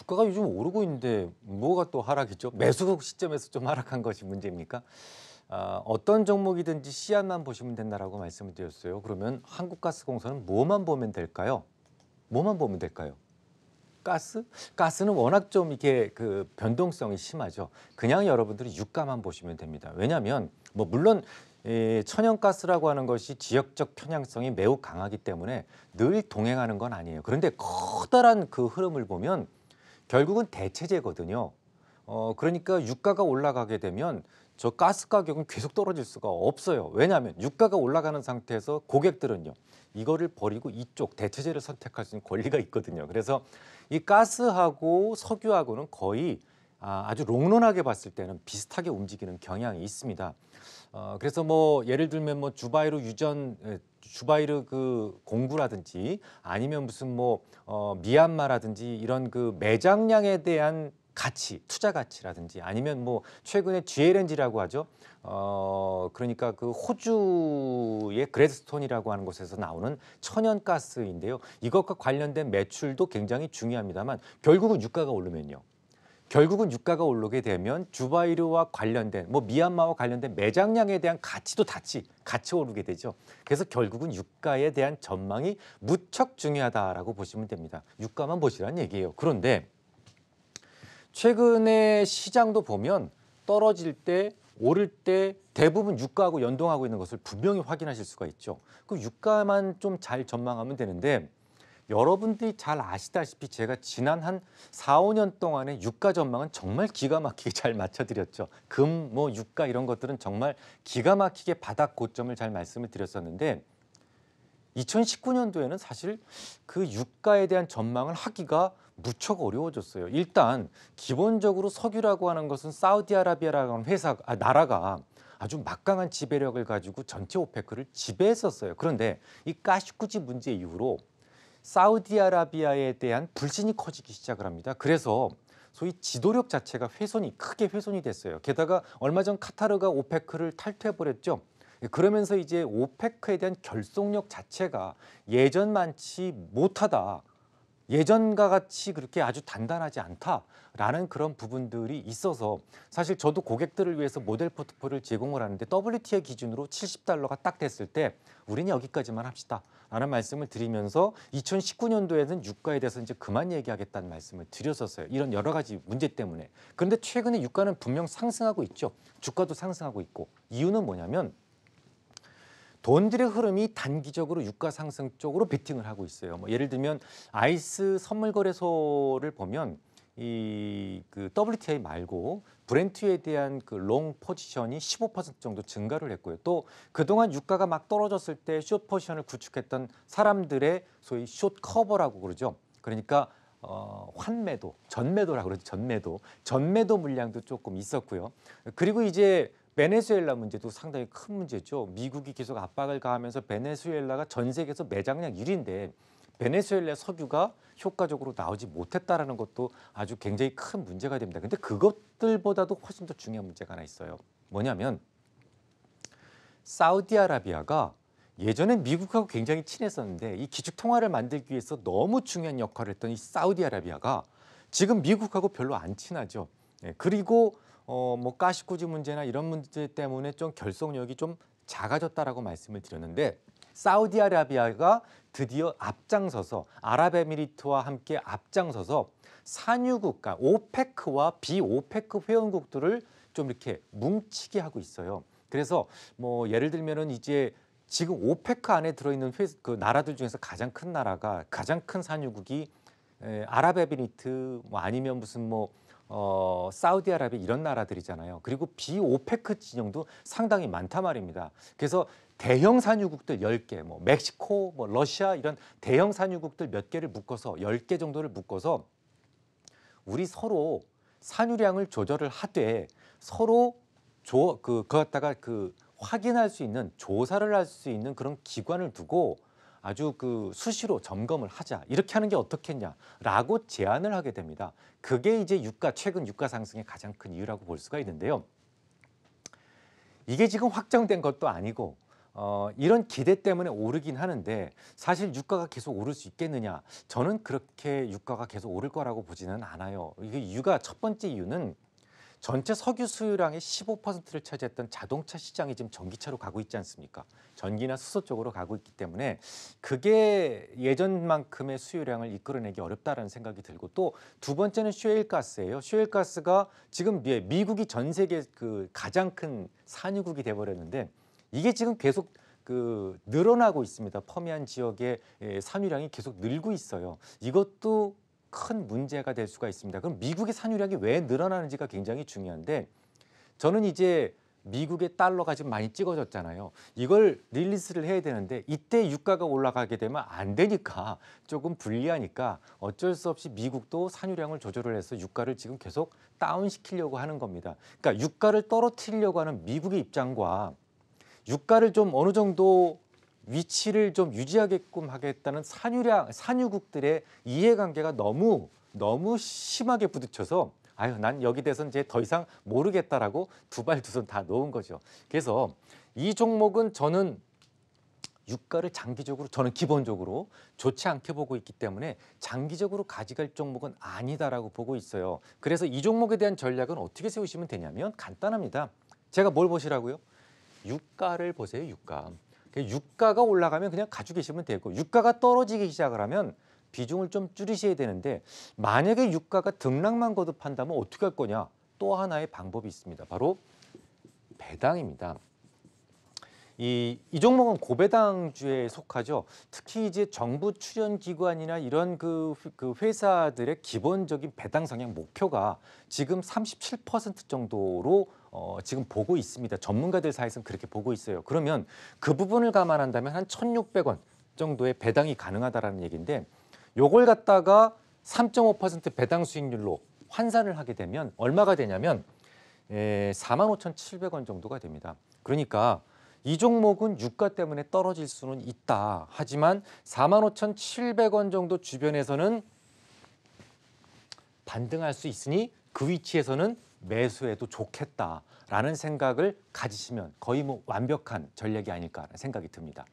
주가가 요즘 오르고 있는데 뭐가 또 하락이죠? 매수 시점에서 좀 하락한 것이 문제입니까? 어떤 종목이든지 씨앗만 보시면 된다라고 말씀을 드렸어요. 그러면 한국가스공사는 뭐만 보면 될까요? 뭐만 보면 될까요? 가스? 가스는 워낙 좀 이게 그 변동성이 심하죠. 그냥 여러분들이 유가만 보시면 됩니다. 왜냐하면 뭐 물론 천연가스라고 하는 것이 지역적 편향성이 매우 강하기 때문에 늘 동행하는 건 아니에요. 그런데 커다란 그 흐름을 보면 결국은 대체제거든요. 그러니까 유가가 올라가게 되면 저 가스 가격은 계속 떨어질 수가 없어요. 왜냐하면 유가가 올라가는 상태에서 고객들은요. 이거를 버리고 이쪽 대체제를 선택할 수 있는 권리가 있거든요. 그래서 이 가스하고 석유하고는 거의 아주 롱런하게 봤을 때는 비슷하게 움직이는 경향이 있습니다. 그래서 뭐 예를 들면 뭐 주바이르 그 공구라든지 아니면 무슨 뭐 미얀마라든지 이런 그 매장량에 대한 가치, 투자 가치라든지 아니면 뭐 최근에 GLNG라고 하죠. 그러니까 그 호주의 그레드스톤이라고 하는 곳에서 나오는 천연가스인데요. 이것과 관련된 매출도 굉장히 중요합니다만 결국은 유가가 오르면요. 결국은 유가가 오르게 되면 주바이르와 관련된 뭐 미얀마와 관련된 매장량에 대한 가치도 같이 오르게 되죠. 그래서 결국은 유가에 대한 전망이 무척 중요하다라고 보시면 됩니다. 유가만 보시라는 얘기예요. 그런데 최근에 시장도 보면 떨어질 때 오를 때 대부분 유가하고 연동하고 있는 것을 분명히 확인하실 수가 있죠. 그 유가만 좀 잘 전망하면 되는데 여러분들이 잘 아시다시피 제가 지난 한 4, 5년 동안의 유가 전망은 정말 기가 막히게 잘 맞춰드렸죠. 금, 뭐 유가 이런 것들은 정말 기가 막히게 바닥 고점을 잘 말씀을 드렸었는데 2019년도에는 사실 그 유가에 대한 전망을 하기가 무척 어려워졌어요. 일단 기본적으로 석유라고 하는 것은 사우디아라비아라고 하는 나라가 아주 막강한 지배력을 가지고 전체 오페크를 지배했었어요. 그런데 이 가시쿠지 문제 이후로 사우디아라비아에 대한 불신이 커지기 시작을 합니다. 그래서 소위 지도력 자체가 크게 훼손이 됐어요. 게다가 얼마 전 카타르가 오페크를 탈퇴해버렸죠. 그러면서 이제 오페크에 대한 결속력 자체가 예전만치 못하다. 예전과 같이 그렇게 아주 단단하지 않다라는 그런 부분들이 있어서 사실 저도 고객들을 위해서 모델 포트폴리오를 제공을 하는데 WTI 기준으로 $70가 딱 됐을 때 우리는 여기까지만 합시다. 라는 말씀을 드리면서 2019년도에는 유가에 대해서 이제 그만 얘기하겠다는 말씀을 드렸었어요. 이런 여러 가지 문제 때문에. 그런데 최근에 유가는 분명 상승하고 있죠. 주가도 상승하고 있고. 이유는 뭐냐면 돈들의 흐름이 단기적으로 유가 상승 쪽으로 베팅을 하고 있어요. 뭐 예를 들면 아이스 선물 거래소를 보면 이 그 WTI 말고 브렌트에 대한 그 롱 포지션이 15% 정도 증가를 했고요. 또 그동안 유가가 막 떨어졌을 때 숏 포지션을 구축했던 사람들의 소위 숏 커버라고 그러죠. 그러니까 환매도, 전매도라고 그러죠. 전매도 물량도 조금 있었고요. 그리고 이제 베네수엘라 문제도 상당히 큰 문제죠. 미국이 계속 압박을 가하면서 베네수엘라가 전 세계에서 매장량 1위인데 베네수엘라 석유가 효과적으로 나오지 못했다라는 것도 아주 굉장히 큰 문제가 됩니다. 근데 그것들보다도 훨씬 더 중요한 문제가 하나 있어요. 뭐냐면 사우디아라비아가 예전에 미국하고 굉장히 친했었는데 이 기축 통화를 만들기 위해서 너무 중요한 역할을 했던 이 사우디아라비아가 지금 미국하고 별로 안 친하죠. 그리고 뭐 가시쿠지 문제나 이런 문제 때문에 좀 결속력이 좀 작아졌다라고 말씀을 드렸는데 사우디아라비아가 드디어 앞장서서 아랍에미리트와 함께 앞장서서 산유국, 그러니까 오페크와 비오페크 회원국들을 좀 이렇게 뭉치게 하고 있어요. 그래서 뭐 예를 들면은 이제 지금 오페크 안에 들어있는 그 나라들 중에서 가장 큰 산유국이 아랍에미리트 뭐 아니면 무슨 뭐 사우디아라비아 이런 나라들이잖아요. 그리고 비오페크 진영도 상당히 많단 말입니다. 그래서 대형 산유국들 10개, 뭐 멕시코, 뭐 러시아 이런 대형 산유국들 몇 개를 묶어서 10개 정도를 묶어서 우리 서로 산유량을 조절을 하되 서로 그거 갖다가 그 확인할 수 있는 조사를 할 수 있는 그런 기관을 두고 아주 그 수시로 점검을 하자. 이렇게 하는 게 어떻겠냐라고 제안을 하게 됩니다. 그게 이제 최근 유가 상승의 가장 큰 이유라고 볼 수가 있는데요. 이게 지금 확정된 것도 아니고 이런 기대 때문에 오르긴 하는데 사실 유가가 계속 오를 수 있겠느냐? 저는 그렇게 유가가 계속 오를 거라고 보지는 않아요. 이게 이유가 첫 번째 이유는 전체 석유 수요량의 15%를 차지했던 자동차 시장이 지금 전기차로 가고 있지 않습니까? 전기나 수소 쪽으로 가고 있기 때문에 그게 예전만큼의 수요량을 이끌어내기 어렵다라는 생각이 들고 또 두 번째는 셰일가스예요. 셰일가스가 지금 미국이 전 세계 그 가장 큰 산유국이 돼버렸는데 이게 지금 계속 늘어나고 있습니다. 퍼미안 지역의 산유량이 계속 늘고 있어요. 이것도 큰 문제가 될 수가 있습니다. 그럼 미국의 산유량이 왜 늘어나는지가 굉장히 중요한데 저는 이제 미국의 달러가 지금 많이 찍어졌잖아요. 이걸 릴리스를 해야 되는데 이때 유가가 올라가게 되면 안 되니까 조금 불리하니까 어쩔 수 없이 미국도 산유량을 조절을 해서 유가를 지금 계속 다운시키려고 하는 겁니다. 그러니까 유가를 떨어뜨리려고 하는 미국의 입장과 유가를 좀 어느 정도 위치를 좀 유지하게끔 하겠다는 산유국들의 이해관계가 너무 심하게 부딪혀서 아유 난 여기 대해서는 이제 더 이상 모르겠다라고 두 발 두 손 다 놓은 거죠. 그래서 이 종목은 저는 유가를 장기적으로 저는 기본적으로 좋지 않게 보고 있기 때문에 장기적으로 가져갈 종목은 아니다라고 보고 있어요. 그래서 이 종목에 대한 전략은 어떻게 세우시면 되냐면 간단합니다. 제가 뭘 보시라고요? 유가를 보세요. 유가가 올라가면 그냥 가지고 계시면 되고 유가가 떨어지기 시작을 하면 비중을 좀 줄이셔야 되는데 만약에 유가가 등락만 거듭한다면 어떻게 할 거냐? 또 하나의 방법이 있습니다. 바로 배당입니다. 이 종목은 고배당주에 속하죠. 특히 이제 정부 출연 기관이나 이런 그 회사들의 기본적인 배당 성향 목표가 지금 37% 정도로 지금 보고 있습니다. 전문가들 사이에서는 그렇게 보고 있어요. 그러면 그 부분을 감안한다면 한 1,600원 정도의 배당이 가능하다라는 얘기인데 요걸 갖다가 3.5% 배당 수익률로 환산을 하게 되면 얼마가 되냐면 45,700원 정도가 됩니다. 그러니까 이 종목은 유가 때문에 떨어질 수는 있다. 하지만 45,700원 정도 주변에서는 반등할 수 있으니 그 위치에서는 매수해도 좋겠다라는 생각을 가지시면 거의 뭐 완벽한 전략이 아닐까라는 생각이 듭니다.